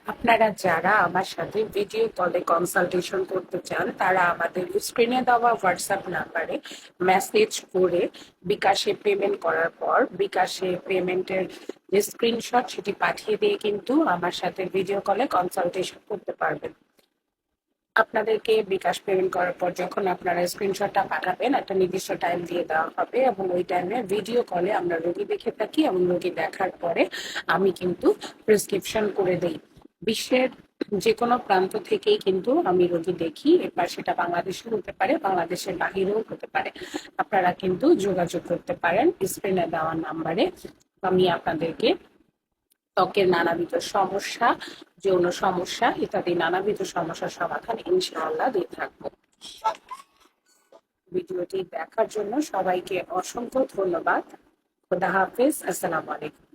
আপনারা যারা আমার সাথে ভিডিও কলে কনসালটেশন করতে চান তারা আমাদের স্ক্রিনে দেওয়া হোয়াটসঅ্যাপ নাম্বারে মেসেজ করে বিকাশে পেমেন্ট করার পর বিকাশে পেমেন্টের যে স্ক্রিনশট সেটি পাঠিয়ে দিয়ে কিন্তু আমার সাথে ভিডিও কলে কনসালটেশন করতে পারবেন। আপনাদেরকে বিকাশ পেমেন্ট করার পর যখন আপনারা স্ক্রিনশটটা পাঠাবেন একটা নির্দিষ্ট টাইম দিয়ে দেওয়া হবে এবং ওই টাইমে ভিডিও কলে আমরা রোগী দেখে থাকি এবং রোগী দেখার পরে আমি কিন্তু প্রেসক্রিপশন করে দেই। বিশ্বের যে কোনো প্রান্ত থেকেই কিন্তু আমি রোগী দেখি, এবার সেটা বাংলাদেশেও হতে পারে, বাংলাদেশের বাহিরেও হতে পারে। আপনারা কিন্তু যোগাযোগ করতে পারেন স্ক্রিনে দেওয়া নাম্বারে। আমি আপনাদেরকে ত্বকের নানাবিধ সমস্যা, যৌন সমস্যা ইত্যাদি নানাবিধ সমস্যার সমাধান ইনশাআল্লাহ দিয়ে থাকবো। ভিডিওটি দেখার জন্য সবাইকে অসংখ্য ধন্যবাদ। খোদা হাফেজ। আসসালামু আলাইকুম।